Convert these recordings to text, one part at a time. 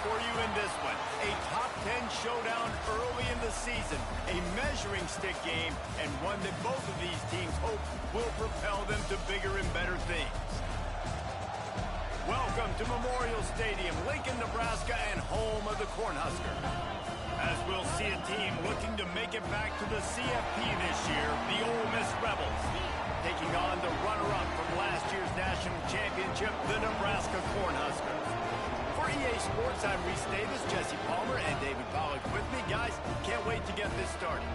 for you in this one. A top 10 showdown early in the season, a measuring stick game, and one that both of these teams hope will propel them to bigger and better things. Welcome to Memorial Stadium, Lincoln, Nebraska, and home of the Cornhuskers. As we'll see a team looking to make it back to the CFP this year, the Ole Miss Rebels, taking on the runner-up from last year's national championship, the Nebraska Cornhuskers. For EA Sports, I'm Reese Davis, Jesse Palmer, and David Pollack with me. Guys, can't wait to get this started.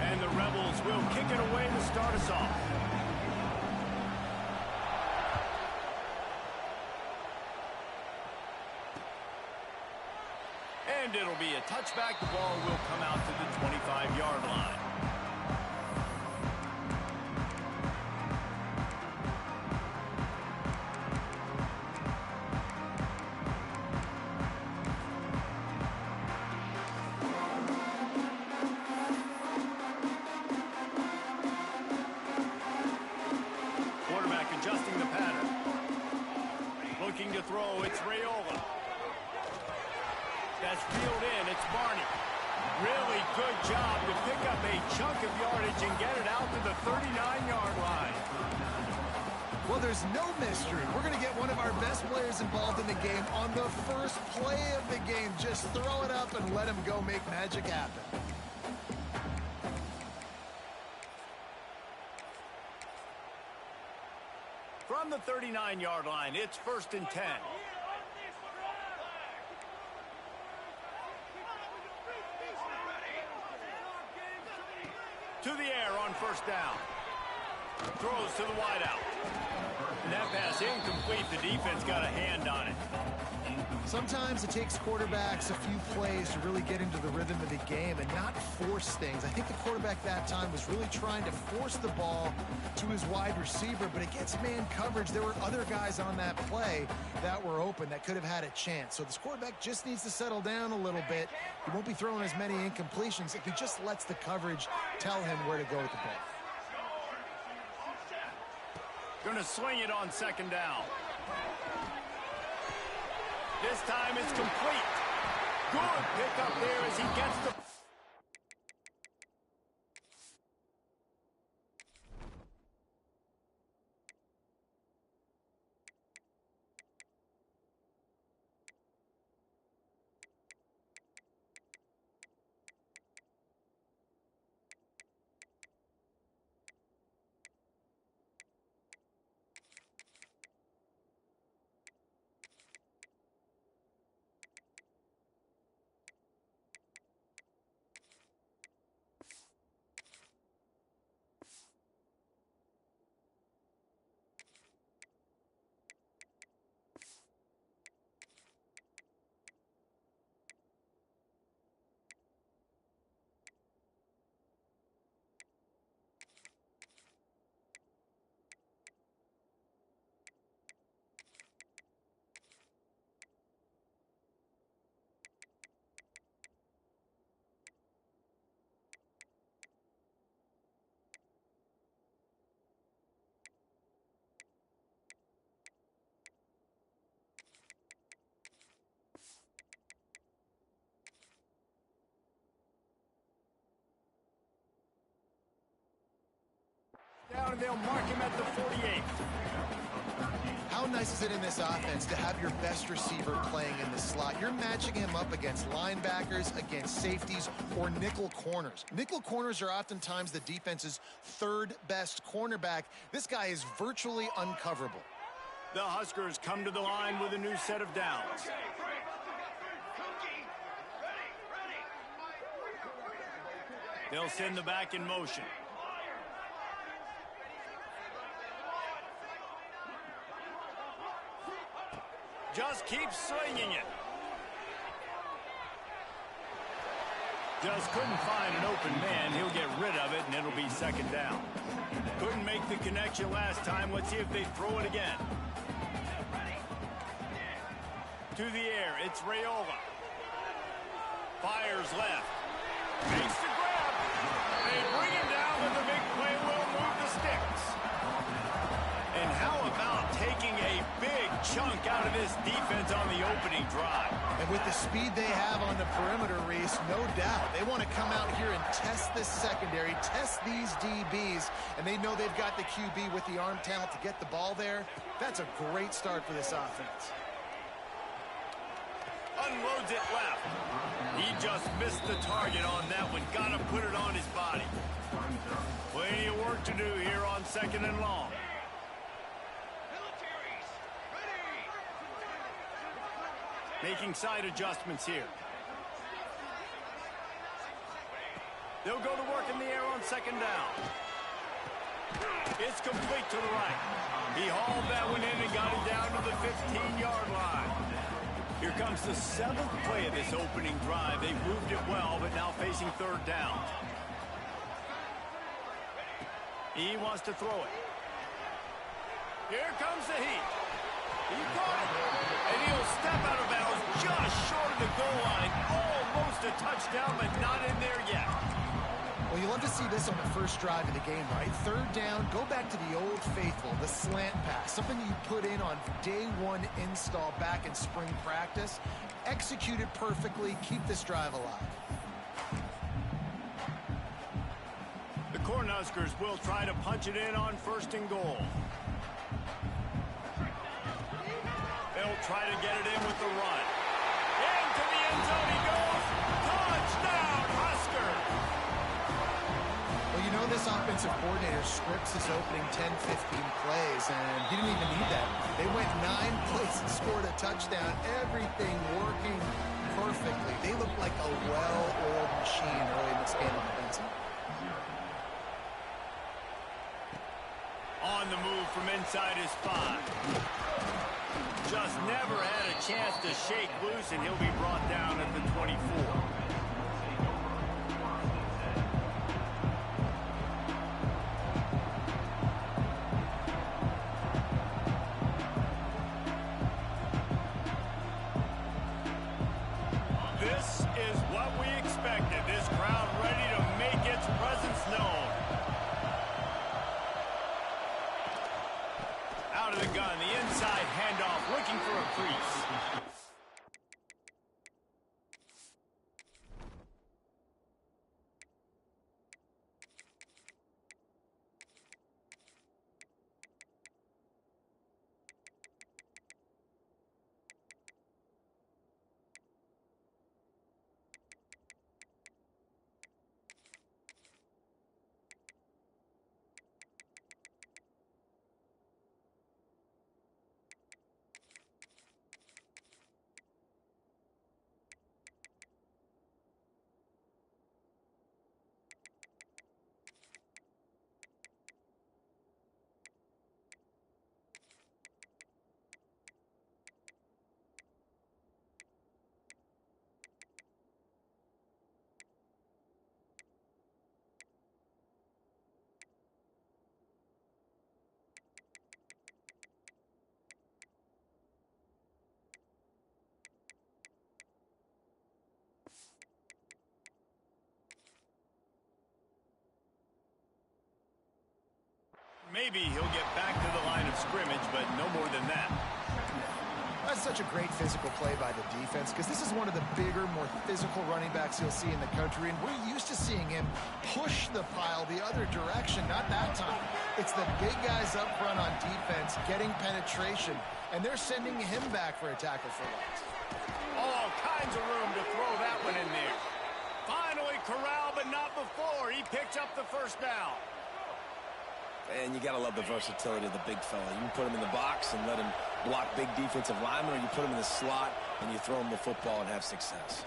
And the Rebels will kick it away to start us off. And it'll be a touchback. The ball will come out to the 25-yard line. Quarterback adjusting the pattern. Looking to throw, it's Raiola. That's reeled in, it's Barney. Really good job to pick up a chunk of yardage and get it out to the 39-yard line. Well, there's no mystery. We're going to get one of our best players involved in the game on the first play of the game. Just throw it up and let him go make magic happen. From the 39-yard line, it's 1st and 10. To the air on 1st down. Throws to the wideout. And that pass incomplete. The defense got a hand on it. Sometimes it takes quarterbacks a few plays to really get into the rhythm of the game and not force things. I think the quarterback that time was really trying to force the ball to his wide receiver, but against man coverage, there were other guys on that play that were open that could have had a chance. So this quarterback just needs to settle down a little bit. He won't be throwing as many incompletions if he just lets the coverage tell him where to go with the ball. Going to swing it on 2nd down. This time it's complete. Good pick up there as he gets the... Down, and they'll mark him at the 48. How nice is it in this offense to have your best receiver playing in the slot? You're matching him up against linebackers, against safeties, or nickel corners. Nickel corners are oftentimes the defense's 3rd best cornerback. This guy is virtually uncoverable. The Huskers come to the line with a new set of downs. They'll send the back in motion. Just keep swinging it. Just couldn't find an open man. He'll get rid of it, and it'll be second down. Couldn't make the connection last time. Let's see if they throw it again. To the air, it's Raiola. Fires left. Makes the grab. They bring him down with a big play. Will move the sticks. And how about taking a big chunk out of this defense on the opening drive? And with the speed they have on the perimeter, Reese, no doubt, they want to come out here and test this secondary, test these DBs, and they know they've got the QB with the arm talent to get the ball there. That's a great start for this offense. Unloads it left. He just missed the target on that one. Got to put it on his body. Plenty of work to do here on second and long. Making side adjustments here. They'll go to work in the air on second down. It's complete to the right. He hauled that one in and got it down to the 15-yard line. Here comes the 7th play of this opening drive. They've moved it well, but now facing third down. He wants to throw it. Here comes the heat. He caught it. And he'll step out of bounds just short of the goal line. Almost a touchdown, but not in there yet. Well, you love to see this on the first drive of the game, right? Third down, go back to the old faithful, the slant pass, something you put in on day one install back in spring practice. Execute it perfectly, keep this drive alive. The Cornhuskers will try to punch it in on first and goal. They'll try to get it in with the run. Into the end zone he goes. Touchdown, Husker! Well, you know this offensive coordinator scripts his opening 10, 15 plays, and he didn't even need that. They went 9 plays and scored a touchdown. Everything working perfectly. They look like a well-oiled machine early in this game offensively. On the move from inside his 5. Just never had a chance to shake loose, and he'll be brought down at the 24. This is what we expected. This crowd ready to make its presence known. Out of the gun, the inside handoff, looking for a crease. Maybe he'll get back to the line of scrimmage, but no more than that. That's such a great physical play by the defense, because this is one of the bigger, more physical running backs you'll see in the country, and we're used to seeing him push the pile the other direction. Not that time. It's the big guys up front on defense getting penetration, and they're sending him back for a tackle for loss. All kinds of room to throw that one in there. Finally corralled, but not before. He picks up the first down. And you got to love the versatility of the big fella. You can put him in the box and let him block big defensive linemen, or you put him in the slot and you throw him the football and have success.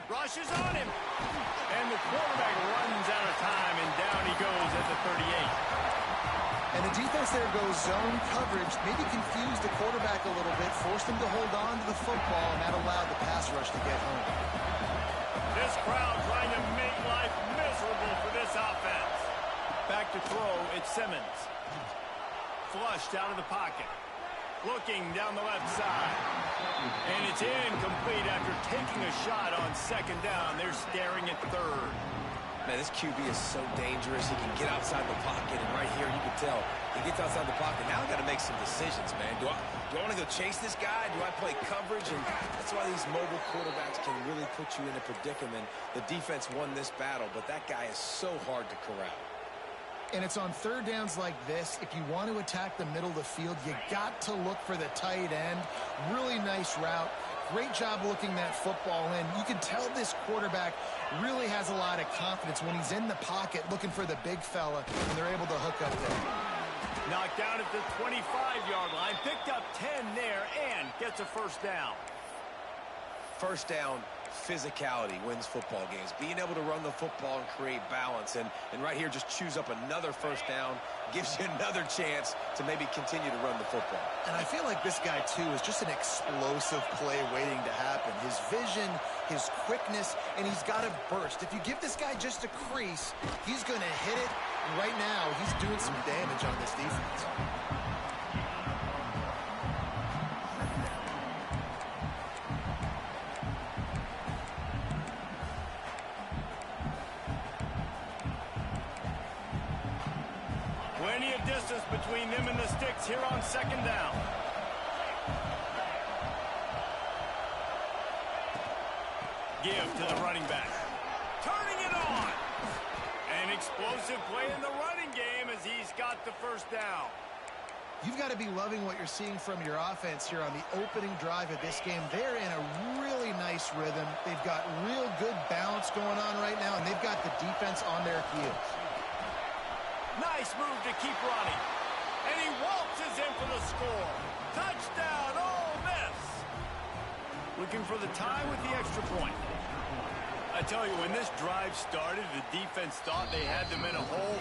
Rushes on him. And the quarterback runs out of time, and down he goes at the 38. And the defense there goes zone coverage, maybe confused the quarterback a little bit, forced him to hold on to the football, and that allowed the pass rush to get home. This crowd trying to make life miserable for this offense. Back to throw, it's Simmons. Flushed out of the pocket. Looking down the left side. And it's incomplete after taking a shot on second down. They're staring at third. Man, this QB is so dangerous. He can get outside the pocket, and right here you can tell he gets outside the pocket. Now I got to make some decisions, man. Do I want to go chase this guy? Do I play coverage? And that's why these mobile quarterbacks can really put you in a predicament. The defense won this battle, but that guy is so hard to corral. And it's on third downs like this. If you want to attack the middle of the field, you got to look for the tight end. Really nice route. Great job looking that football in. You can tell this quarterback really has a lot of confidence when he's in the pocket looking for the big fella, and they're able to hook up there. Knocked down at the 25-yard line. Picked up 10 there and gets a first down. First down, physicality wins football games. Being able to run the football and create balance. And right here, just choose up another first down. Gives you another chance to maybe continue to run the football. And I feel like this guy, too, is just an explosive play waiting to happen. His vision, his quickness, and he's got a burst. If you give this guy just a crease, he's going to hit it. And right now, he's doing some damage on this defense. Plenty of distance between them and the sticks here on second down. Give to the running back. Turning it on. An explosive play in the running game as he's got the first down. You've got to be loving what you're seeing from your offense here on the opening drive of this game. They're in a really nice rhythm. They've got real good balance going on right now, and they've got the defense on their heels. Nice move to keep running. And he waltzes in for the score. Touchdown, Ole Miss. Looking for the tie with the extra point. I tell you, when this drive started, the defense thought they had them in a hole.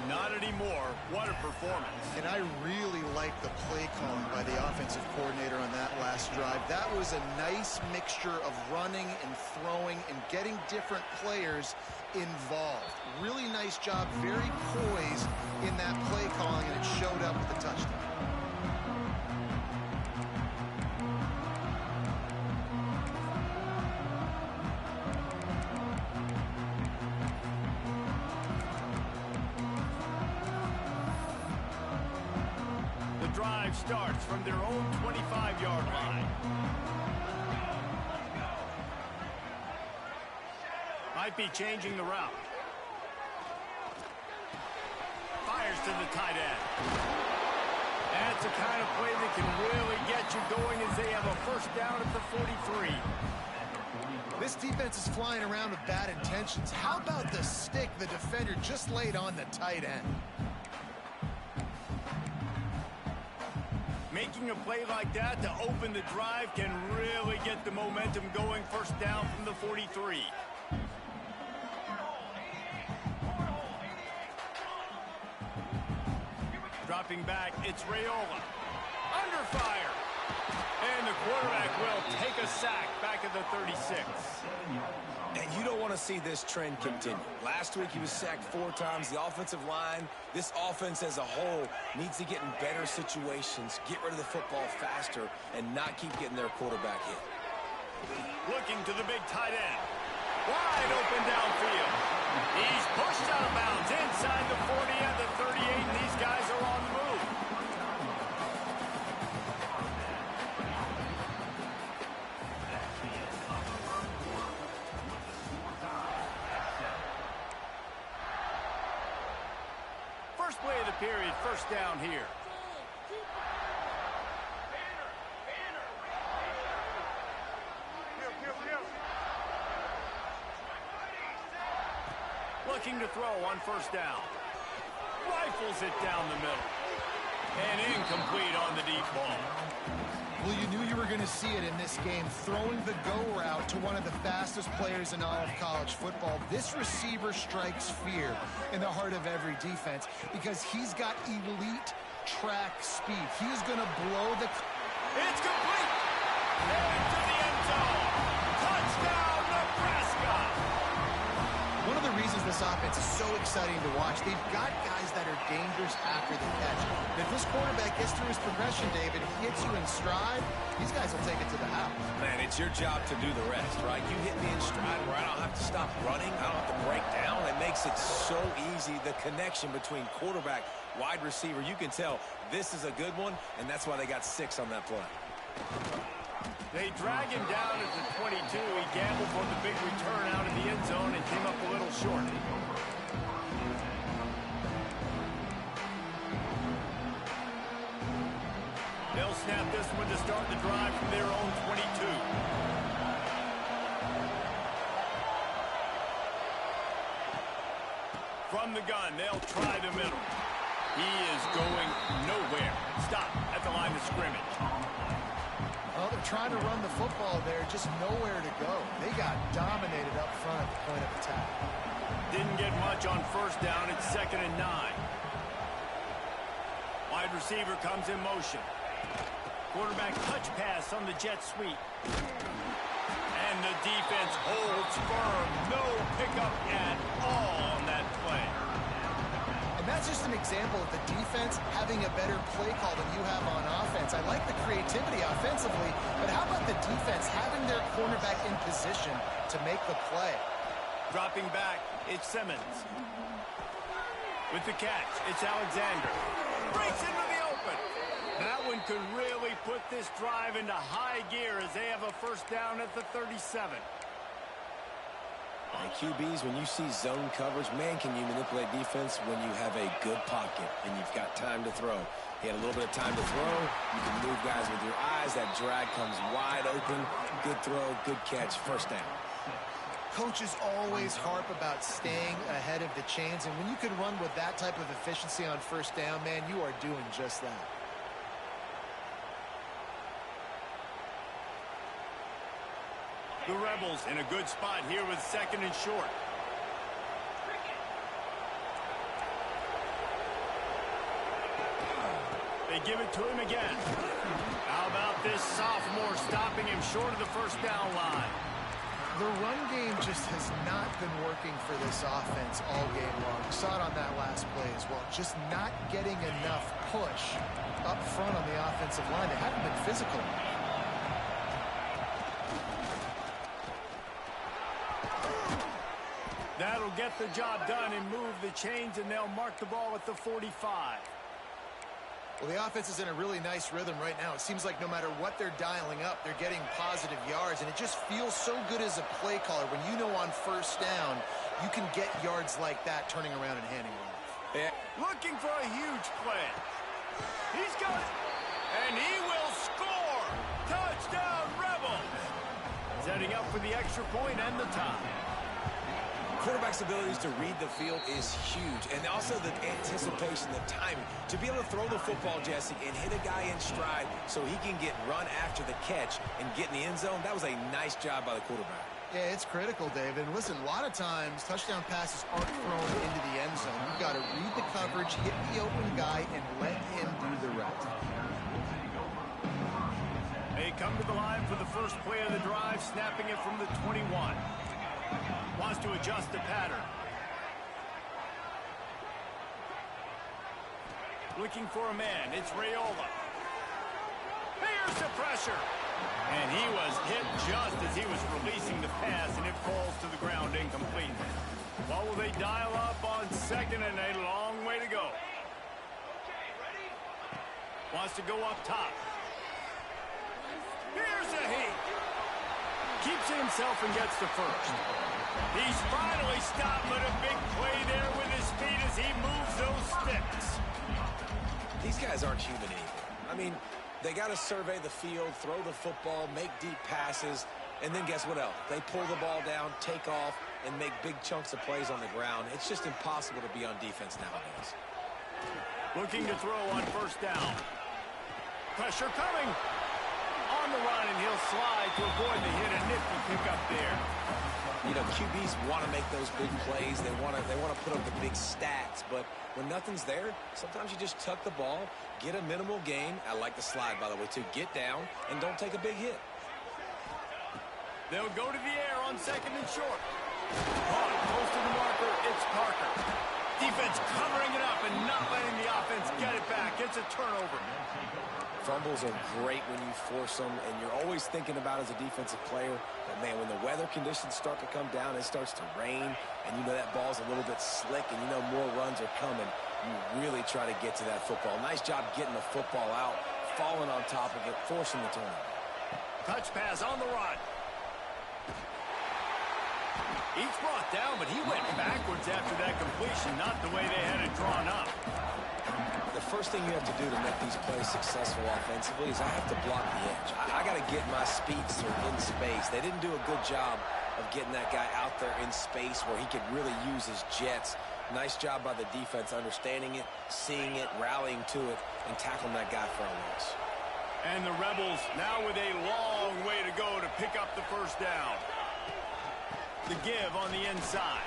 Not anymore. What a performance. And I really like the play calling by the offensive coordinator on that last drive. That was a nice mixture of running and throwing and getting different players involved. Really nice job, very poised in that play calling, and it showed up with the touchdown. The drive starts from their own 25-yard line. Might be changing the route. Fires to the tight end. That's the kind of play that can really get you going as they have a first down at the 43. This defense is flying around with bad intentions. How about the stick the defender just laid on the tight end? Making a play like that to open the drive can really get the momentum going. First down from the 43. Dropping back, it's Raiola. Under fire. And the quarterback will take a sack back at the 36. And you don't want to see this trend continue. Last week he was sacked 4 times. The offensive line, this offense as a whole, needs to get in better situations, get rid of the football faster, and not keep getting their quarterback hit. Looking to the big tight end. Wide open downfield. He's pushed out of bounds inside the 40 and the 38, and these guys are on the move. First play of the period, first down here. Looking to throw on first down. Rifles it down the middle. And incomplete on the deep ball. Well, you knew you were going to see it in this game, throwing the go route to one of the fastest players in all of college football. This receiver strikes fear in the heart of every defense because he's got elite track speed. He's going to blow the... It's complete! Into the end zone! Touchdown, Nebraska! One of the reasons this offense is so exciting to watch, they've got guys that are dangerous after the catch. And if this quarterback gets through his progression, David, he hits you in stride, these guys will take it to the house. Man, it's your job to do the rest, right? You hit me in stride where I don't have to stop running. I don't have to break down. It makes it so easy, the connection between quarterback, wide receiver. You can tell this is a good one, and that's why they got 6 on that play. They drag him down at the 22. He gambled for the big return out of the end zone and came up a little short. They'll snap this one to start the drive from their own 22. From the gun, they'll try the middle. He is going nowhere. Stop at the line of scrimmage. Well, they're trying to run the football there, just nowhere to go. They got dominated up front at the point of attack. Didn't get much on first down. It's 2nd and 9. Wide receiver comes in motion. Quarterback touch pass on the jet sweep. And the defense holds firm. No pickup at all on that play. And that's just an example of the defense having a better play call than you have on offense. I like the creativity offensively, but how about the defense having their cornerback in position to make the play? Dropping back, it's Simmons. With the catch, it's Alexander. Breaks into the open. That one could really put this drive into high gear as they have a first down at the 37. And QBs, when you see zone coverage, man, can you manipulate defense when you have a good pocket and you've got time to throw. He had a little bit of time to throw. You can move guys with your eyes. That drag comes wide open. Good throw, good catch, first down. Coaches always harp about staying ahead of the chains, and when you can run with that type of efficiency on first down, man, you are doing just that. The Rebels in a good spot here with 2nd and short. They give it to him again. How about this sophomore stopping him short of the first down line? The run game just has not been working for this offense all game long. We saw it on that last play as well. Just not getting enough push up front on the offensive line. They haven't been physical. That'll get the job done and move the chains, and they'll mark the ball at the 45. Well, the offense is in a really nice rhythm right now. It seems like no matter what they're dialing up, they're getting positive yards, and it just feels so good as a play caller when you know on first down you can get yards like that turning around and handing it off. Yeah. Looking for a huge play. He's got it, and he will score. Touchdown, Rebels. Setting up for the extra point and the tie. Quarterback's abilities to read the field is huge, and also the anticipation, the timing. To be able to throw the football, Jesse, and hit a guy in stride so he can get run after the catch and get in the end zone, that was a nice job by the quarterback. Yeah, it's critical, David. And listen, a lot of times touchdown passes aren't thrown into the end zone. You've got to read the coverage, hit the open guy, and let him do the rest. They come to the line for the first play of the drive, snapping it from the 21. Wants to adjust the pattern. Looking for a man. It's Raiola. Here's the pressure. And he was hit just as he was releasing the pass, and it falls to the ground incomplete. What will they dial up on 2nd and a long way to go? Wants to go up top. Here's a heat. Keeps it himself and gets the first. He's finally stopped, but a big play there with his feet as he moves those sticks. These guys aren't human anymore. I mean, they got to survey the field, throw the football, make deep passes, and then guess what else? They pull the ball down, take off, and make big chunks of plays on the ground. It's just impossible to be on defense nowadays. Looking to throw on first down. Pressure coming. On the run, and he'll slide to avoid the hit. A nifty pickup there. You know, QBs want to make those big plays. They want to put up the big stats. But when nothing's there, sometimes you just tuck the ball, get a minimal gain. I like the slide, by the way, to get down and don't take a big hit. They'll go to the air on 2nd and short. Caught close to the a turnover. Fumbles are great when you force them, and you're always thinking about as a defensive player. But, man, when the weather conditions start to come down, it starts to rain, and you know that ball's a little bit slick, and you know more runs are coming. You really try to get to that football. Nice job getting the football out, falling on top of it, forcing the turnover. Touch pass on the run. He's brought down, but he went backwards after that completion, not the way they had it drawn up. The first thing you have to do to make these plays successful offensively is I have to block the edge. I got to get my speedster in space. They didn't do a good job of getting that guy out there in space where he could really use his jets. Nice job by the defense understanding it, seeing it, rallying to it, and tackling that guy for a loss. And the Rebels now with a long way to go to pick up the first down. The give on the inside.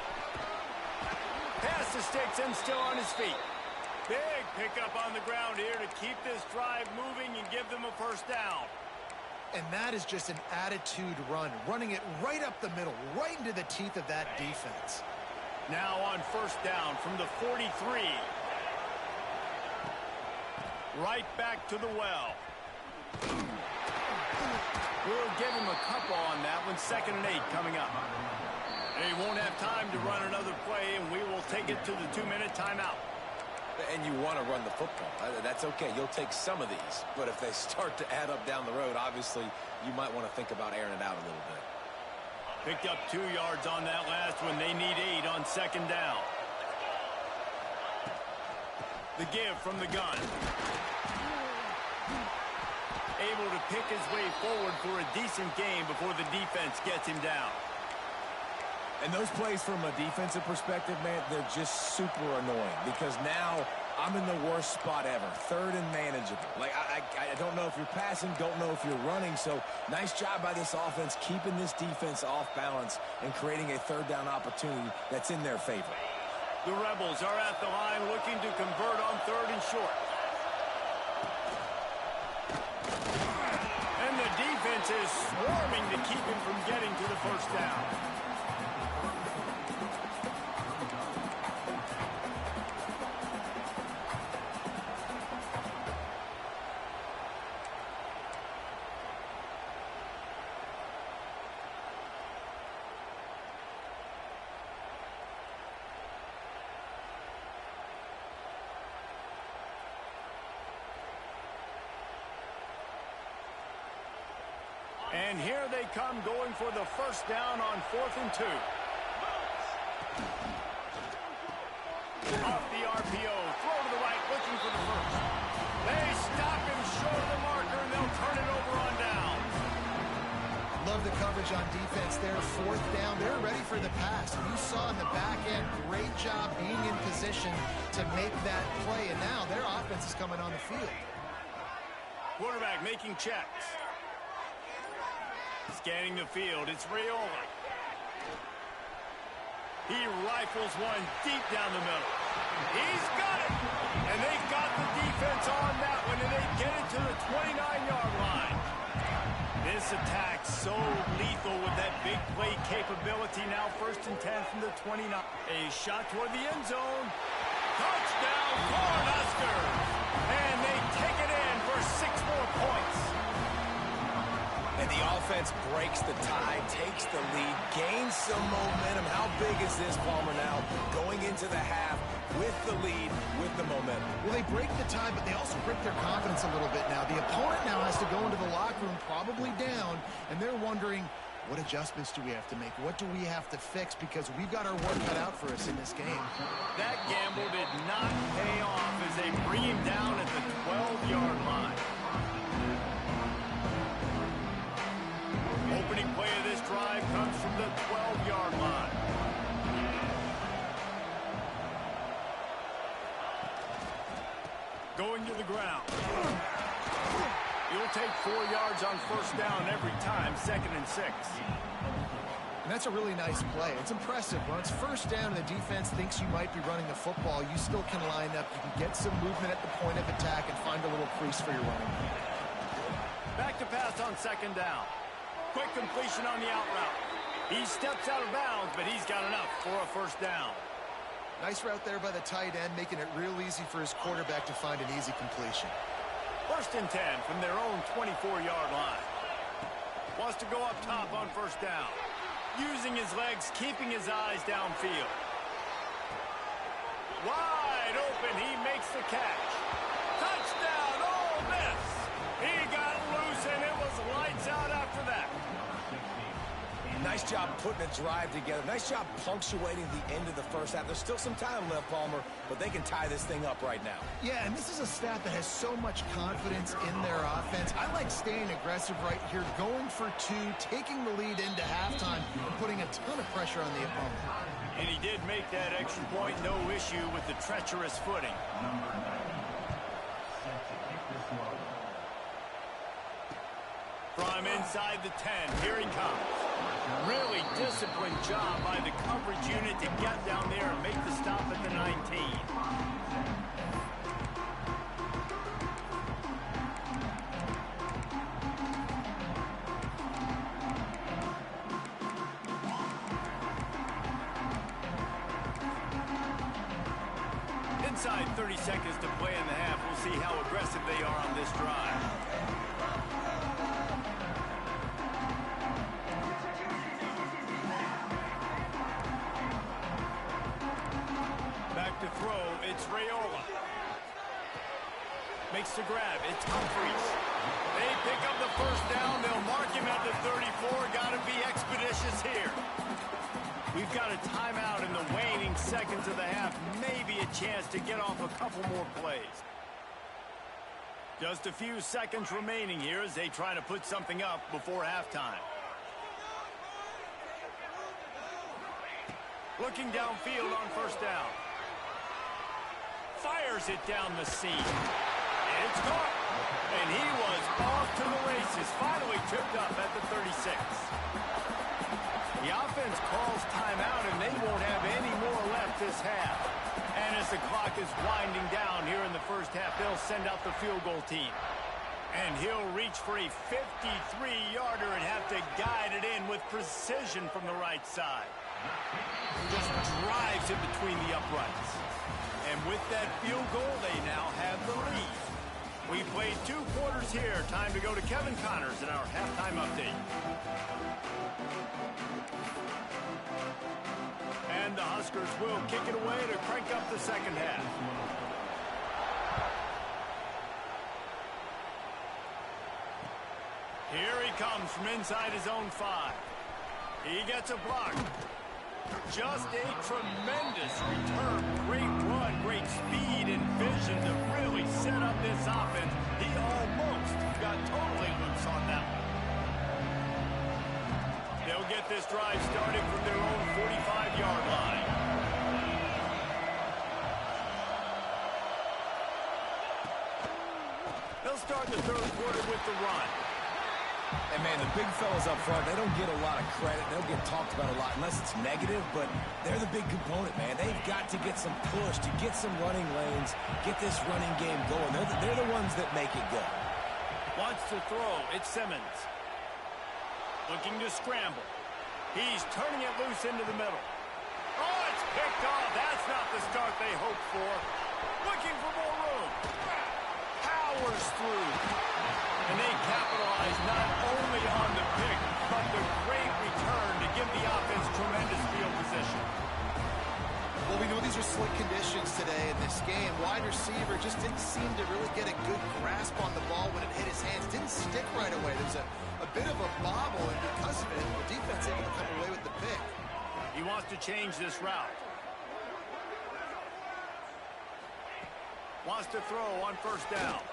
Pass to Sticks and still on his feet. Big pickup on the ground here to keep this drive moving and give them a first down. And that is just an attitude run, running it right up the middle, right into the teeth of that defense. Now on first down from the 43. Right back to the well. We'll give him a couple on that one. 2nd and 8 coming up. They won't have time to run another play, and we will take it to the 2-minute timeout. And you want to run the football. That's okay. You'll take some of these. But if they start to add up down the road, obviously, you might want to think about airing it out a little bit. Picked up 2 yards on that last one. They need 8 on 2nd down. The give from the gun. Able to pick his way forward for a decent game before the defense gets him down. And those plays from a defensive perspective, man, they're just super annoying because now I'm in the worst spot ever. 3rd and manageable. Like, I don't know if you're passing, don't know if you're running. So nice job by this offense keeping this defense off balance and creating a 3rd down opportunity that's in their favor. The Rebels are at the line looking to convert on 3rd and short. And the defense is swarming to keep him from getting to the first down. And here they come going for the first down on 4th and 2. Off the RPO, throw to the right, looking for the first. They stop him short of the marker, and they'll turn it over on down. Love the coverage on defense there. 4th down, they're ready for the pass. You saw in the back end, great job being in position to make that play. And now their offense is coming on the field. Quarterback making checks. Scanning the field, it's Raiola. He rifles one deep down the middle. He's got it! And they got the defense on that one, and they get it to the 29-yard line. This attack so lethal with that big play capability. Now 1st and 10 from the 29. A shot toward the end zone. Touchdown, Cornhuskers! And they take it in for 6 more points. And the offense breaks the tie, takes the lead, gains some momentum. How big is this, Palmer, now? Going into the half with the lead, with the momentum. Well, they break the tie, but they also break their confidence a little bit now. The opponent now has to go into the locker room probably down, and they're wondering, what adjustments do we have to make? What do we have to fix? Because we've got our work cut out for us in this game. That gamble did not pay off as they bring him down at the 12-yard line. Opening play of this drive comes from the 12-yard line. Going to the ground. You'll take 4 yards on first down every time, 2nd and 6. And that's a really nice play. It's impressive. When it's first down and the defense thinks you might be running the football, you still can line up. You can get some movement at the point of attack and find a little crease for your running. Back to pass on 2nd down. Quick completion on the out route. He steps out of bounds, but he's got enough for a first down. Nice route there by the tight end, making it real easy for his quarterback to find an easy completion. 1st and 10 from their own 24-yard line. Wants to go up top on 1st down. Using his legs, keeping his eyes downfield. Wide open, he makes the catch. Touchdown, Ole Miss! He got loose, and it was lights out after that. Nice job putting a drive together. Nice job punctuating the end of the first half. There's still some time left, Palmer, but they can tie this thing up right now. Yeah, and this is a staff that has so much confidence in their offense. I like staying aggressive right here, going for 2, taking the lead into halftime, and putting a ton of pressure on the opponent. And he did make that extra point, no issue with the treacherous footing. From inside the 10, here he comes. Really disciplined job by the coverage unit to get down there and make the stop at the 19. Inside 30 seconds to play in the half. We'll see how aggressive they are on this drive. To throw, it's Raiola. Makes the grab, it's Humphries. They pick up the 1st down, they'll mark him at the 34. Gotta be expeditious here. We've got a timeout in the waning seconds of the half. Maybe a chance to get off a couple more plays. Just a few seconds remaining here as they try to put something up before halftime. Looking downfield on 1st down. Fires it down the seam. It's caught. And he was off to the races. Finally tripped up at the 36. The offense calls timeout, and they won't have any more left this half. And as the clock is winding down here in the first half, they'll send out the field goal team. And he'll reach for a 53-yarder and have to guide it in with precision from the right side. Just drives it between the uprights. And with that field goal, they now have the lead. We played 2 quarters here. Time to go to Kevin Connors in our halftime update. And the Huskers will kick it away to crank up the second half. Here he comes from inside his own 5. He gets a block. Just a tremendous return. Great run, great speed and vision to really set up this offense. He almost got totally loose on that one. They'll get this drive started from their own 45-yard line. They'll start the 3rd quarter with the run. And, man, the big fellas up front, they don't get a lot of credit. They don't get talked about a lot unless it's negative, but they're the big component, man. They've got to get some push, to get some running lanes, get this running game going. They're the ones that make it go. Wants to throw. It's Simmons. Looking to scramble. He's turning it loose into the middle. Oh, it's picked off. That's not the start they hoped for. Looking for more room. Powers through. And they capitalize not only on the pick, but the great return to give the offense tremendous field position. Well, we know these are slick conditions today in this game. Wide receiver just didn't seem to really get a good grasp on the ball when it hit his hands. Didn't stick right away. There's a bit of a bobble, and because of it, the defense able to come away with the pick. He wants to change this route. Wants to throw on 1st down.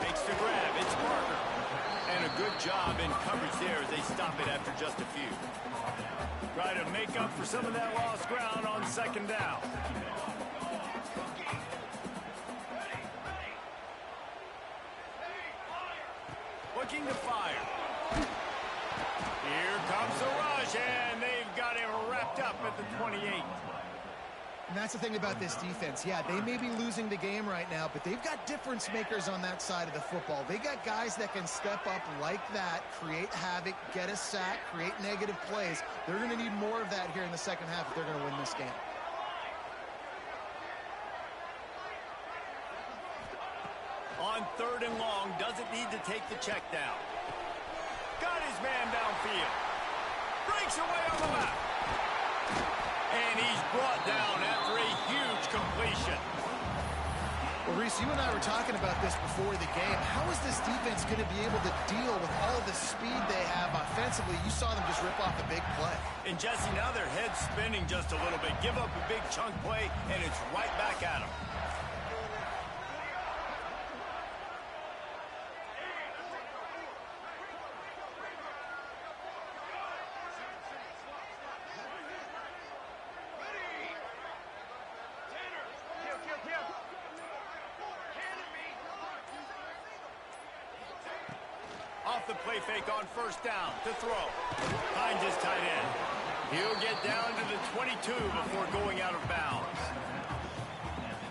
Makes the grab. It's Parker. And a good job in coverage there as they stop it after just a few. Try to make up for some of that lost ground on 2nd down. Looking to fire. Here comes the rush, and they've got him wrapped up at the 28. And that's the thing about this defense. Yeah, they may be losing the game right now, but they've got difference makers on that side of the football. They got guys that can step up like that, create havoc, get a sack, create negative plays. They're going to need more of that here in the second half if they're going to win this game. 3rd and long, doesn't need to take the check down. Got his man downfield. Breaks away on the left. And he's brought down after a huge completion. Well, Reese, you and I were talking about this before the game. How is this defense going to be able to deal with all the speed they have offensively? You saw them just rip off a big play. And, Jesse, now their head's spinning just a little bit. Give up a big chunk play, and it's right back at them. Off the play fake on 1st down to throw. Finds his tight end. He'll get down to the 22 before going out of bounds.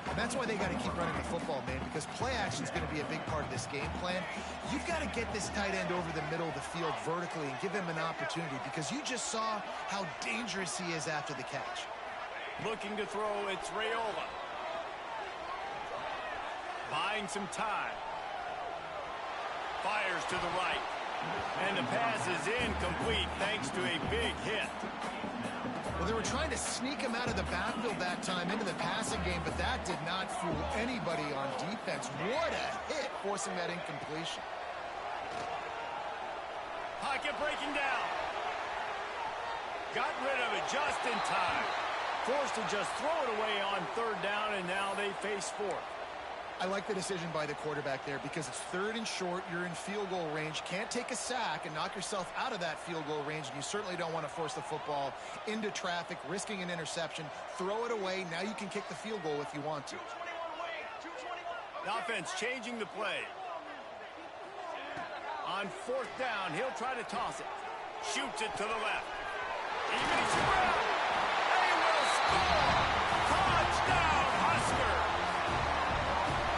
And that's why they got to keep running the football, man, because play action is going to be a big part of this game plan. You've got to get this tight end over the middle of the field vertically and give him an opportunity, because you just saw how dangerous he is after the catch. Looking to throw, it's Raiola. Buying some time. Fires to the right. And the pass is incomplete thanks to a big hit. Well, they were trying to sneak him out of the backfield that time into the passing game, but that did not fool anybody on defense. What a hit, forcing that incompletion. Pocket breaking down. Got rid of it just in time. Forced to just throw it away on 3rd down, and now they face 4th. I like the decision by the quarterback there, because it's 3rd and short. You're in field goal range. Can't take a sack and knock yourself out of that field goal range, and you certainly don't want to force the football into traffic, risking an interception. Throw it away. Now you can kick the field goal if you want to. The offense changing the play. On 4th down, he'll try to toss it. Shoots it to the left. He makes a grab. They will score. Touchdown, Husker.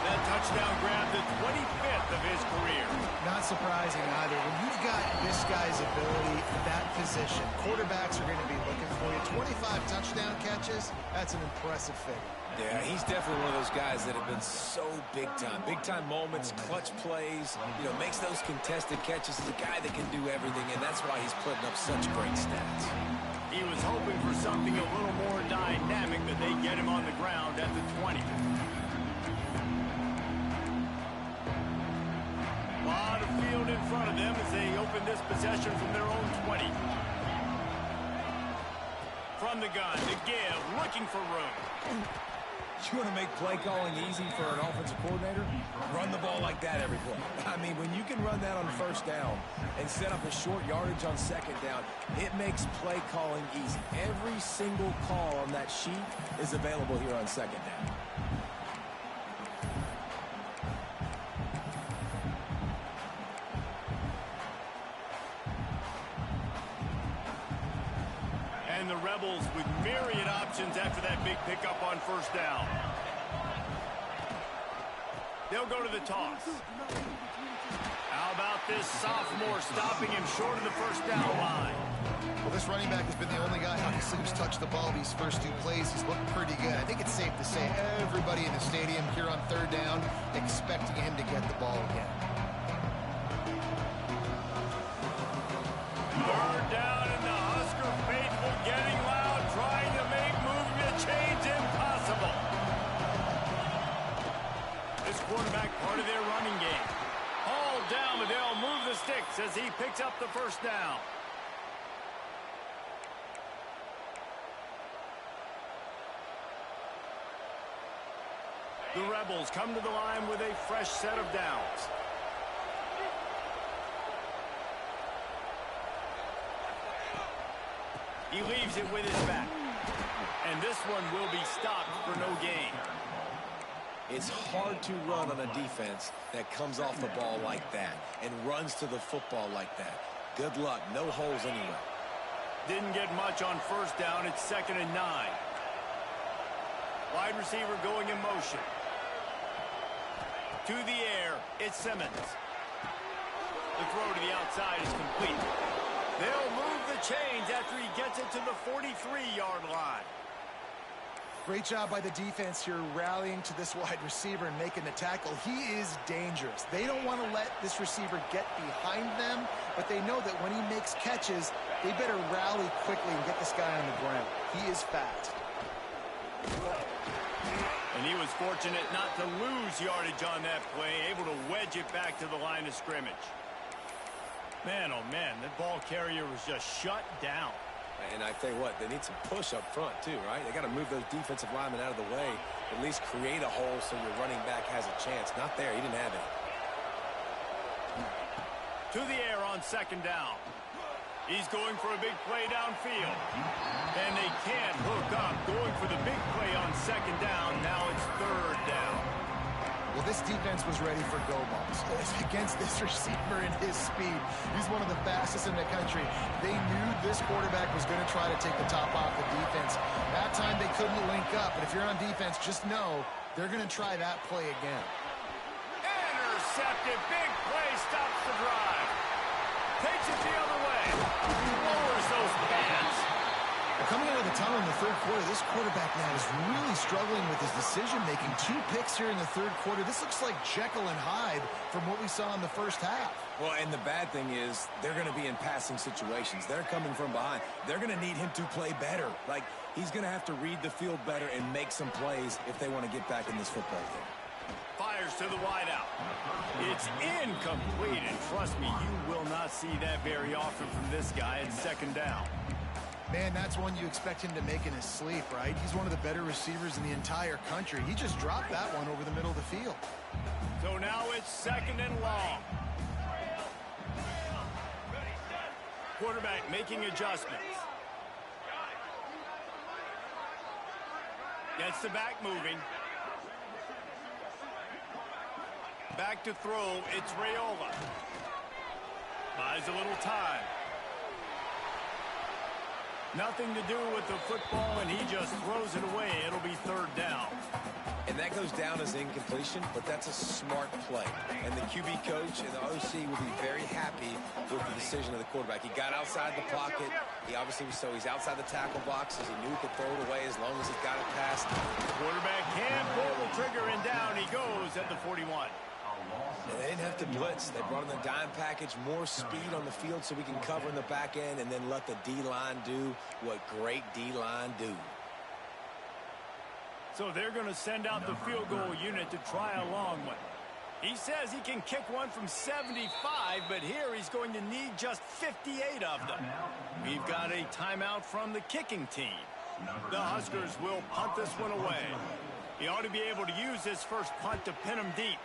That touchdown grab, the 25th of his career. Not surprising either. When you've got this guy's ability at that position, quarterbacks are going to be looking for you. 25 touchdown catches, that's an impressive figure. Yeah, he's definitely one of those guys that have been so big time. Big time moments, clutch plays, makes those contested catches. He's a guy that can do everything, and that's why he's putting up such great stats. He was hoping for something a little more dynamic, but they get him on the ground at the 20. A lot of field in front of them as they open this possession from their own 20. From the gun, the give, looking for room. You want to make play calling easy for an offensive coordinator? Run the ball like that every play. I mean, when you can run that on 1st down and set up a short yardage on 2nd down, it makes play calling easy. Every single call on that sheet is available here on 2nd down. And the Rebels with myriad options after that big pickup on 1st down. They'll go to the toss. How about this sophomore stopping him short of the 1st down line? Well, this running back has been the only guy obviously who's touched the ball these first 2 plays. He's looked pretty good. I think it's safe to say everybody in the stadium here on 3rd down expecting him to get the ball again. 3rd down, and the Husker faithful getting loud, trying to make moving the chains impossible. This quarterback part of their running game. Hauled down, but they'll move the sticks as he picks up the 1st down. The Rebels come to the line with a fresh set of downs. He leaves it with his back. And this one will be stopped for no gain. It's hard to run on a defense that comes off the ball like that and runs to the football like that. Good luck. No holes anywhere. Didn't get much on 1st down. It's 2nd and 9. Wide receiver going in motion. To the air, it's Simmons. The throw to the outside is complete. They'll move the chains after he gets it to the 43-yard line. Great job by the defense here rallying to this wide receiver and making the tackle. He is dangerous. They don't want to let this receiver get behind them, but they know that when he makes catches, they better rally quickly and get this guy on the ground. He is fast. And he was fortunate not to lose yardage on that play, able to wedge it back to the line of scrimmage. Man, oh man, that ball carrier was just shut down. And I tell you what, they need some push up front too, right? They got to move those defensive linemen out of the way, at least create a hole so your running back has a chance. Not there, he didn't have it. To the air on second down. He's going for a big play downfield. And they can't hook up, going for the big play on second down. Now it's third down. Well, this defense was ready for go balls against this receiver and his speed. He's one of the fastest in the country. They knew this quarterback was going to try to take the top off the defense. That time they couldn't link up, but if you're on defense, just know they're going to try that play again. Intercepted. Big play stops the drive. Takes it the other way. Lowers those pads. Coming out of the tunnel in the third quarter, this quarterback now is really struggling with his decision-making. 2 picks here in the third quarter. This looks like Jekyll and Hyde from what we saw in the first half. Well, and the bad thing is they're going to be in passing situations. They're coming from behind. They're going to need him to play better. Like, he's going to have to read the field better and make some plays if they want to get back in this football game. Fires to the wideout. It's incomplete, and trust me, you will not see that very often from this guy at second down. Man, that's one you expect him to make in his sleep, right? He's one of the better receivers in the entire country. He just dropped that one over the middle of the field. So now it's second and long. Quarterback making adjustments. Gets the back moving. Back to throw, it's Raiola. Buys a little time. Nothing to do with the football, and he just throws it away. It'll be third down. And that goes down as incompletion, but that's a smart play. And the QB coach and the OC will be very happy with the decision of the quarterback. He got outside the pocket. He obviously was he's outside the tackle box as he knew he could throw it away as long as he got it past. The quarterback can pull the trigger, and down he goes at the 41. And they didn't have to blitz. They brought in the dime package, more speed on the field so we can cover in the back end and then let the D-line do what great D-line do. So they're going to send out the field goal unit to try a long one. He says he can kick one from 75, but here he's going to need just 58 of them. We've got a timeout from the kicking team. The Huskers will punt this one away. He ought to be able to use this first punt to pin him deep.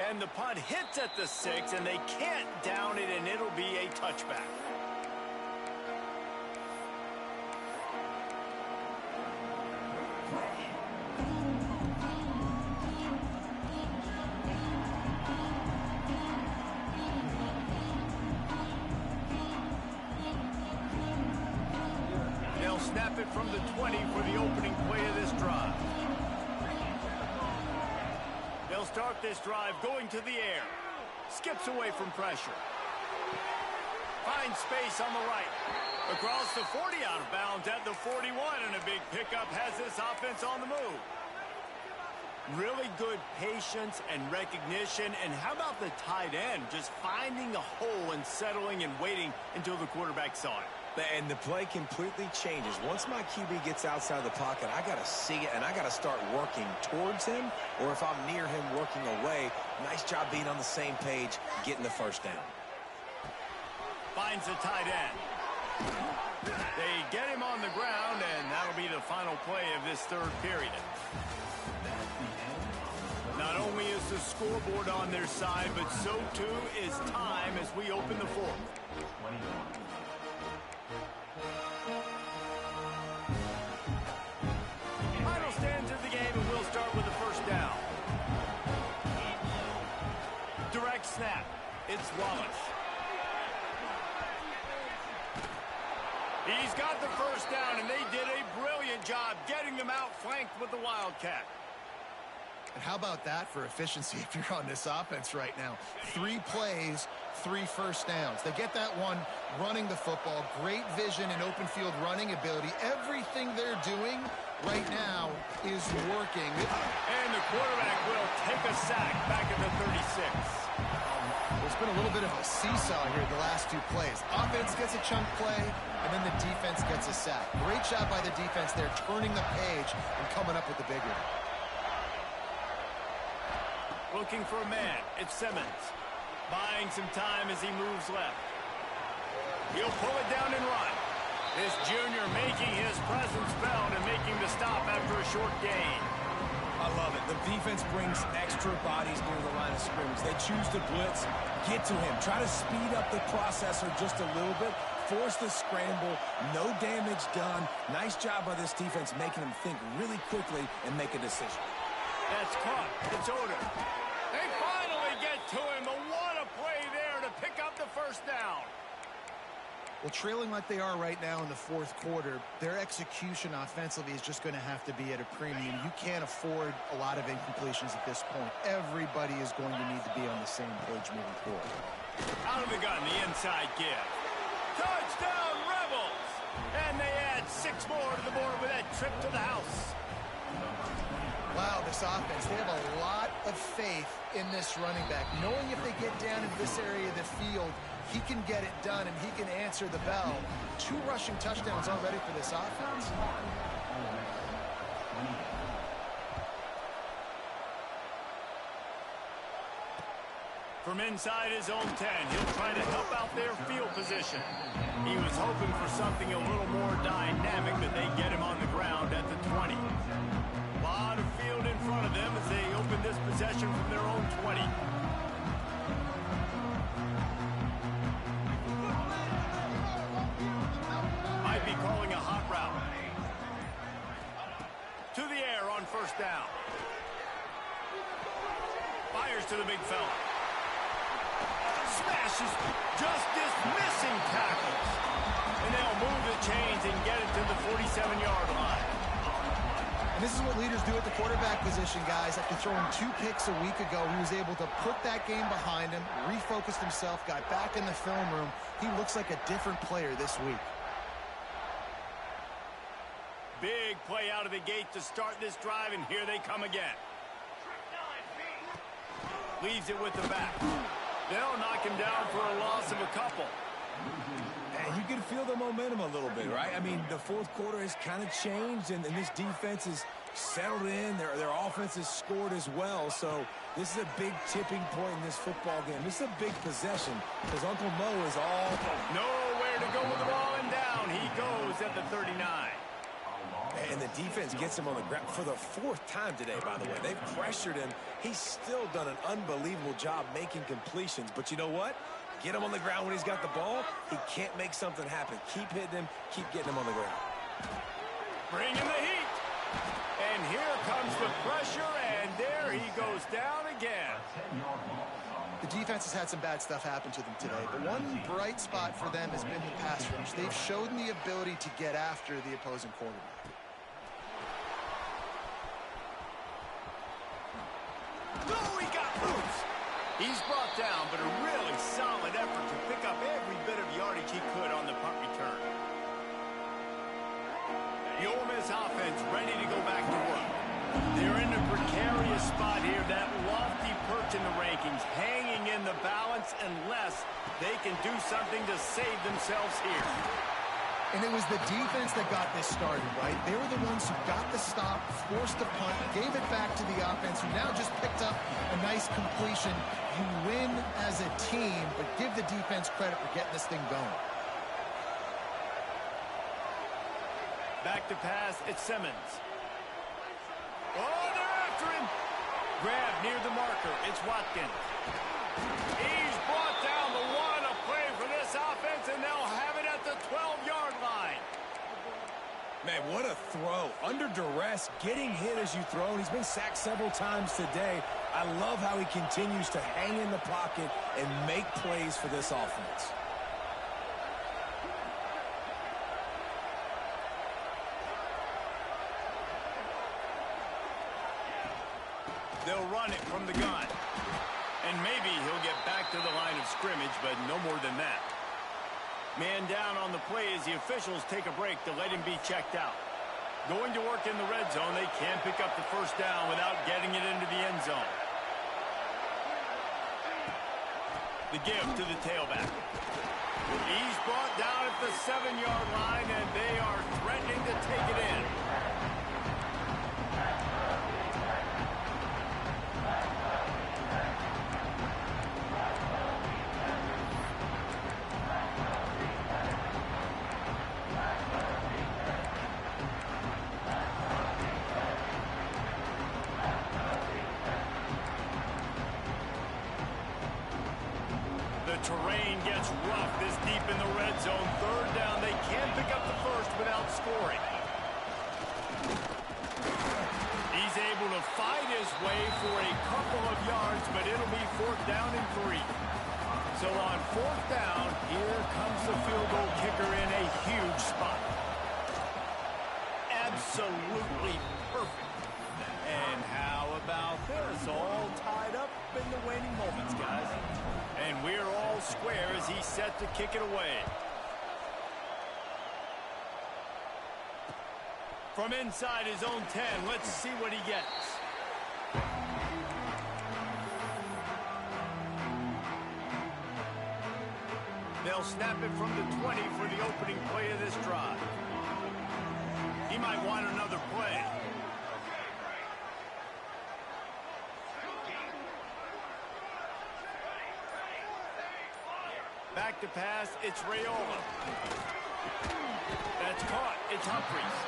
And the punt hits at the 6, and they can't down it, and it'll be a touchback. They'll snap it from the 20 for the opening play of this drive. They'll start this drive going to the air. Skips away from pressure. Finds space on the right. Across the 40, out of bounds at the 41, and a big pickup has this offense on the move. Really good patience and recognition, and how about the tight end just finding a hole and settling and waiting until the quarterback saw it. And the play completely changes. Once my QB gets outside the pocket, I got to see it, and I got to start working towards him, or if I'm near him working away, nice job being on the same page, getting the first down. Finds the tight end. They get him on the ground, and that'll be the final play of this third period. Not only is the scoreboard on their side, but so too is time as we open the fourth. Final stands of the game, and we'll start with the first down. Direct snap. It's Wallace. He's got the first down, and they did a brilliant job getting them outflanked with the Wildcat. And how about that for efficiency if you're on this offense right now? 3 plays, 3 first downs. They get that one running the football. Great vision and open field running ability. Everything they're doing right now is working. And the quarterback will take a sack back at the 36. There's been a little bit of a seesaw here the last 2 plays. Offense gets a chunk play, and then the defense gets a sack. Great job by the defense there, turning the page and coming up with the big one. Looking for a man. It's Simmons. Buying some time as he moves left. He'll pull it down and run. This junior making his presence felt and making the stop after a short gain. I love it. The defense brings extra bodies near the line of scrimmage. They choose to blitz, get to him, try to speed up the processor just a little bit, force the scramble, no damage done. Nice job by this defense making him think really quickly and make a decision. That's caught. It's Oder. They finally get to him. But what a play there to pick up the first down. Well, trailing like they are right now in the 4th quarter, their execution offensively is just going to have to be at a premium. You can't afford a lot of incompletions at this point. Everybody is going to need to be on the same page moving forward. Out of the gun, the inside give. Touchdown, Rebels! And they add 6 more to the board with that trip to the house. Wow, this offense, they have a lot of faith in this running back. Knowing if they get down into this area of the field, he can get it done and he can answer the bell. 2 rushing touchdowns already for this offense. From inside his own 10, he'll try to help out their field position. He was hoping for something a little more dynamic, but they get him on the ground at the 20. A lot of field in front of them as they open this possession from their own 20. Might be calling a hot route. To the air on first down. Fires to the big fella. Smashes, just dismissing tackles. And they'll move the chains and get it to the 47-yard line. And this is what leaders do at the quarterback position, guys. After throwing 2 picks a week ago, he was able to put that game behind him, refocused himself, got back in the film room. He looks like a different player this week. Big play out of the gate to start this drive, and here they come again. Leaves it with the back. They'll knock him down for a loss of a couple. And you can feel the momentum a little bit, right? I mean, the 4th quarter has kind of changed, and this defense is settled in. Their offense has scored as well. So this is a big tipping point in this football game. This is a big possession because Uncle Mo is all... Nowhere to go with the ball, and down he goes at the 39. And the defense gets him on the ground for the 4th time today, by the way. They've pressured him. He's still done an unbelievable job making completions. But you know what? Get him on the ground when he's got the ball. He can't make something happen. Keep hitting him. Keep getting him on the ground. Bring in the heat. And here comes the pressure, and there he goes down again. The defense has had some bad stuff happen to them today, but one bright spot for them has been the pass rush. They've shown the ability to get after the opposing quarterback. Oh, he got loose. He's brought down, but a really solid effort to pick up every bit of yardage he could on the punt return. The Ole Miss offense ready to go back to work. They're in a precarious spot here, that lofty perch in the rankings, hanging in the balance unless they can do something to save themselves here. And it was the defense that got this started, right? They were the ones who got the stop, forced the punt, gave it back to the offense, who now just picked up a nice completion. You win as a team, but give the defense credit for getting this thing going. Back to pass, it's Simmons. Oh, they're after him. Grab near the marker, it's Watkins. He's brought down the one, a play for this offense, and they'll have it at the 12-yard line. Man, what a throw. Under duress, getting hit as you throw. And he's been sacked several times today. I love how he continues to hang in the pocket and make plays for this offense. They'll run it from the gun. And maybe he'll get back to the line of scrimmage, but no more than that. Man down on the play as the officials take a break to let him be checked out. Going to work in the red zone, they can't pick up the first down without getting it into the end zone. The give to the tailback. He's brought down at the 7-yard line, and they are threatening to take it in. Terrain gets rough this deep in the red zone. Third down. They can't pick up the first without scoring. He's able to fight his way for a couple of yards, but it'll be 4th down and 3. So on 4th down, here comes the field goal kicker in a huge spot. Absolutely perfect. And how about this? All tied up in the waning moments, guys. And we're all square as he's set to kick it away. From inside his own 10, let's see what he gets. They'll snap it from the 20 for the opening play of this drive. He might want another play. Back to pass, it's Raiola. That's caught, it's Humphries.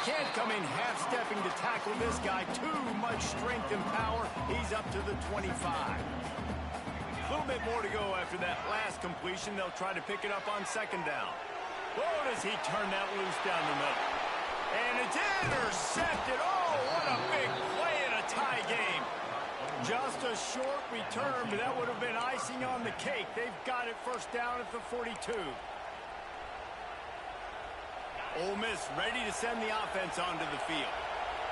Can't come in half-stepping to tackle this guy. Too much strength and power. He's up to the 25. A little bit more to go after that last completion. They'll try to pick it up on 2nd down. Oh, does he turn that loose down the middle. And it's intercepted. Oh, what a big play in a tie game. Just a short return, but that would have been icing on the cake. They've got it 1st down at the 42. Ole Miss ready to send the offense onto the field.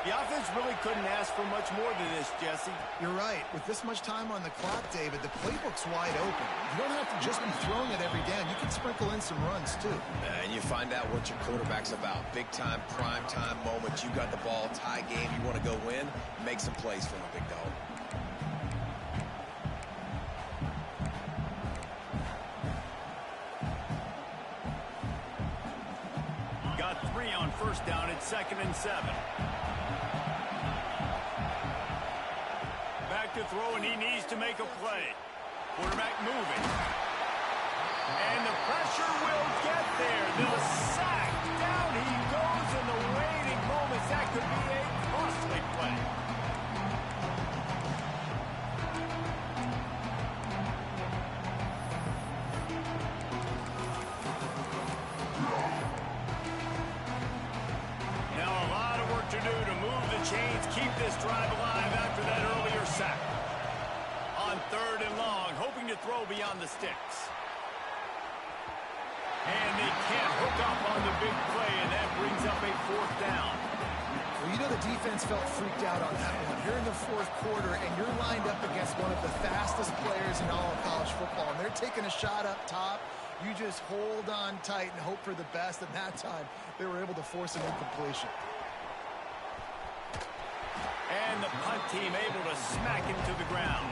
The offense really couldn't ask for much more than this, Jesse. You're right. With this much time on the clock, David, the playbook's wide open. You don't have to just be throwing it every down. You can sprinkle in some runs, too. And you find out what your quarterback's about. Big-time, prime-time moment. You got the ball, tie game. You want to go win, make some plays for the big dog. Got 3 on 1st down. It's 2nd and 7. Back to throw, and he needs to make a play. Quarterback moving. And the pressure will get there. The sack. Down he goes in the waiting moments. That could be a costly play. To do to move the chains, keep this drive alive after that earlier sack. On 3rd and long, hoping to throw beyond the sticks. And they can't hook up on the big play, and that brings up a 4th down. Well, you know the defense felt freaked out on that one. You're in the 4th quarter, and you're lined up against one of the fastest players in all of college football, and they're taking a shot up top. You just hold on tight and hope for the best, and that time they were able to force an incompletion. And the punt team able to smack him to the ground.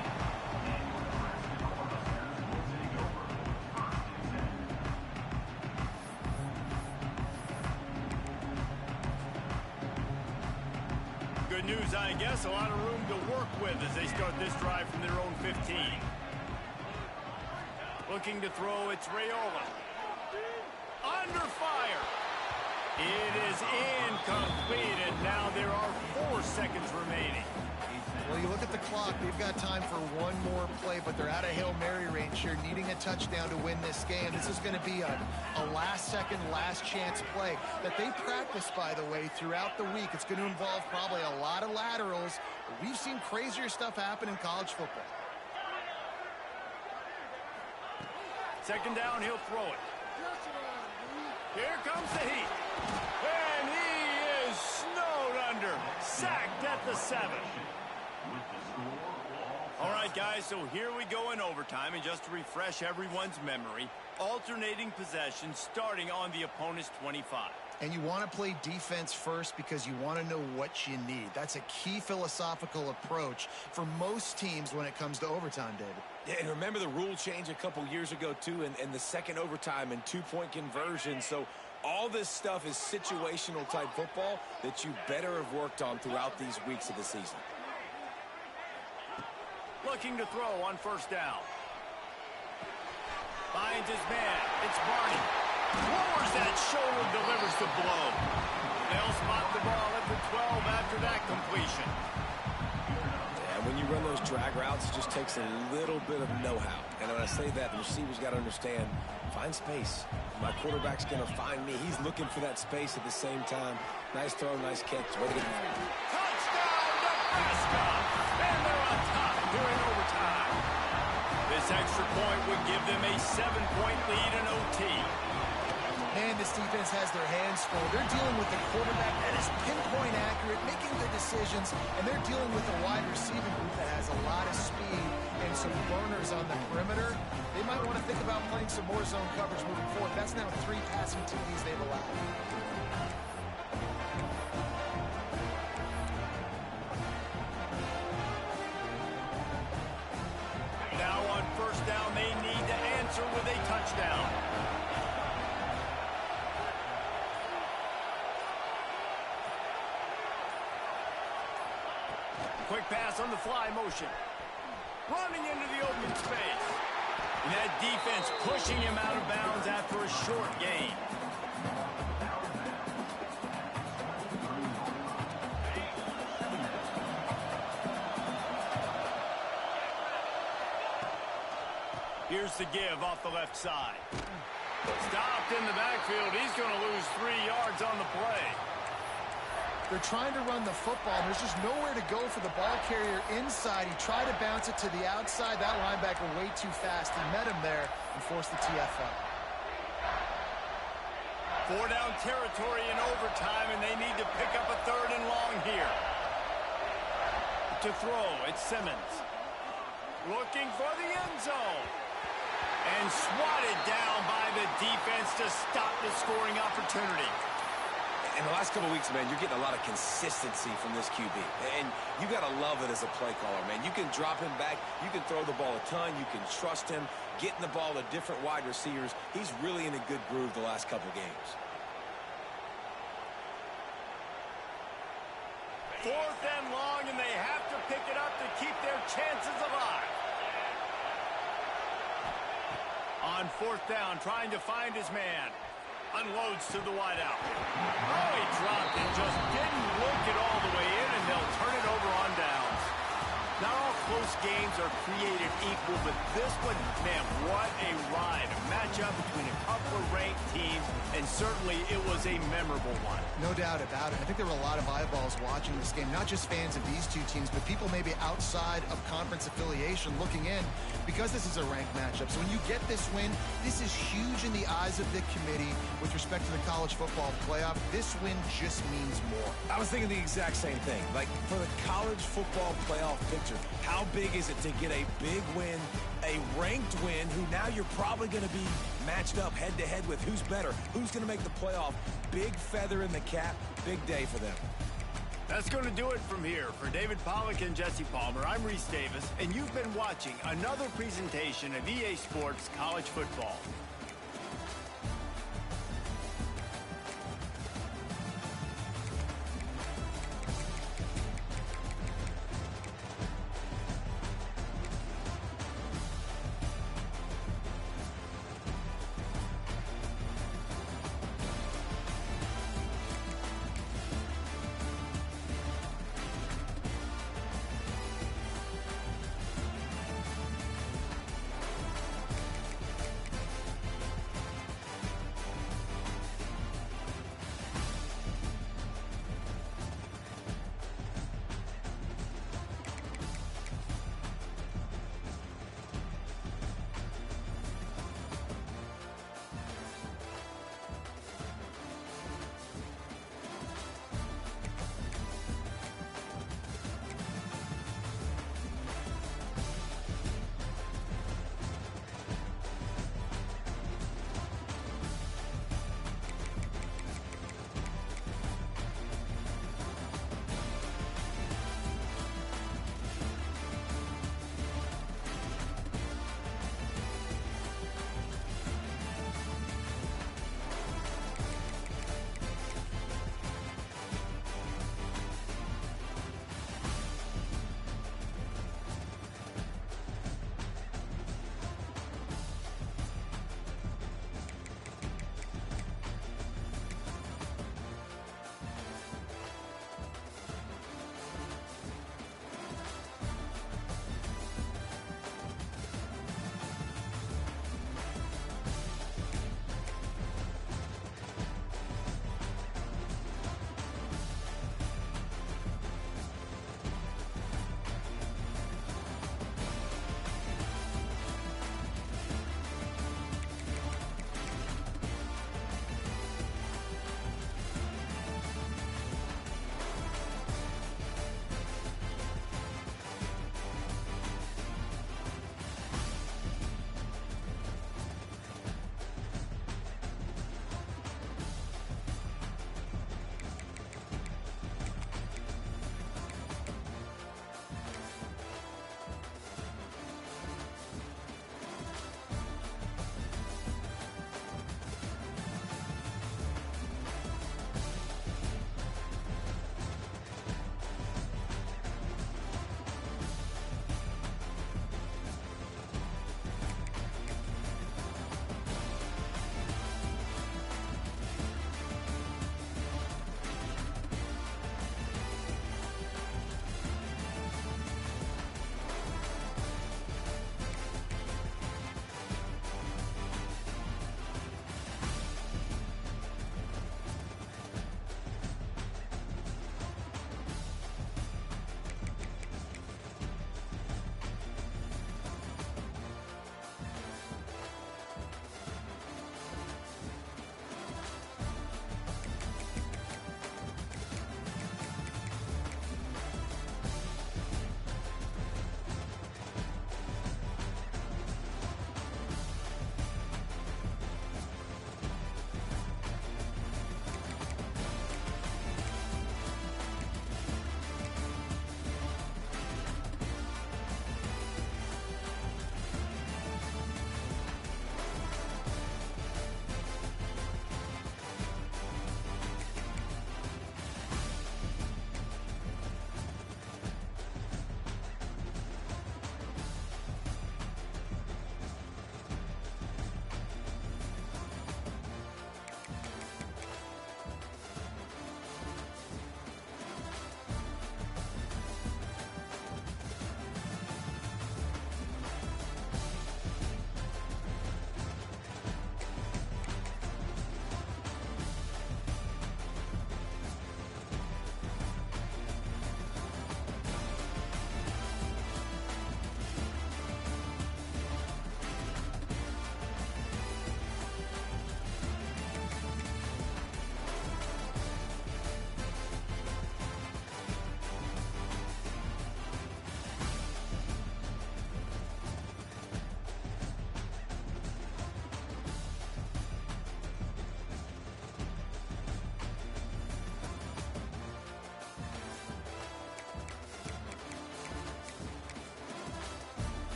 Good news, I guess. A lot of room to work with as they start this drive from their own 15. Looking to throw, it's Raiola. Under fire. It is incomplete, and now there are 4 seconds remaining. Well, you look at the clock. They've got time for one more play, but they're out of Hail Mary range here, needing a touchdown to win this game. This is going to be a last-second, last-chance play that they practice, by the way, throughout the week. It's going to involve probably a lot of laterals. We've seen crazier stuff happen in college football. 2nd down, he'll throw it. Here comes the heat. And he is snowed under. Sacked at the 7. All right, guys, so here we go in overtime, and just to refresh everyone's memory, alternating possession starting on the opponent's 25. And you want to play defense first because you want to know what you need. That's a key philosophical approach for most teams when it comes to overtime, David. Yeah, and remember the rule change a couple years ago, too, and the second overtime and two-point conversion. So all this stuff is situational type football that you better have worked on throughout these weeks of the season. Looking to throw on first down. Finds his man. It's Barney. Lowers that shoulder, delivers the blow. They'll spot the ball at the 12 after that completion. And when you run those drag routes, it just takes a little bit of know-how. And when I say that, the receiver's got to understand, find space. My quarterback's going to find me. He's looking for that space at the same time. Nice throw, nice catch. Touchdown, Nebraska! And they're on top here in overtime. This extra point would give them a 7-point lead in OT. Man, this defense has their hands full. They're dealing with a quarterback that is pinpoint accurate, making the decisions, and they're dealing with a wide receiving group that has a lot of speed and some burners on the perimeter. They might want to think about playing some more zone coverage moving forward. That's now 3 passing TDs they've allowed. Now on first down, they need to answer with a touchdown. Quick pass on the fly motion. Running into the open space. And that defense pushing him out of bounds after a short gain. Here's the give off the left side. Stopped in the backfield. He's going to lose 3 yards on the play. They're trying to run the football. There's just nowhere to go for the ball carrier inside. He tried to bounce it to the outside. That linebacker way too fast. He met him there and forced the TFL. 4-down territory in overtime, and they need to pick up a 3rd and long here. To throw, it's Simmons. Looking for the end zone. And swatted down by the defense to stop the scoring opportunity. In the last couple of weeks, man, you're getting a lot of consistency from this QB. And you got to love it as a play caller, man. You can drop him back. You can throw the ball a ton. You can trust him, getting the ball to different wide receivers. He's really in a good groove the last couple of games. 4th and long, and they have to pick it up to keep their chances alive. On 4th down, trying to find his man. Unloads to the wideout. Oh, he dropped it. Just didn't look it all the way in, and they'll turn it over on downs. Not all close games are created equal, but this one, man, what a ride. A matchup between a couple of ranked teams, and certainly it was a memorable one. No doubt about it. I think there were a lot of eyeballs watching this game, not just fans of these two teams, but people maybe outside of conference affiliation looking in because this is a ranked matchup. So when you get this win, this is huge in the eyes of the committee with respect to the college football playoff. This win just means more. I was thinking the exact same thing. Like, for the college football playoff picture, how big is it to get a big win, a ranked win, who now you're probably going to be matched up head-to-head with who's better, who's going to make the playoff. Big feather in the cap, big day for them. That's going to do it from here. For David Pollack and Jesse Palmer, I'm Reese Davis, and you've been watching another presentation of EA Sports College Football.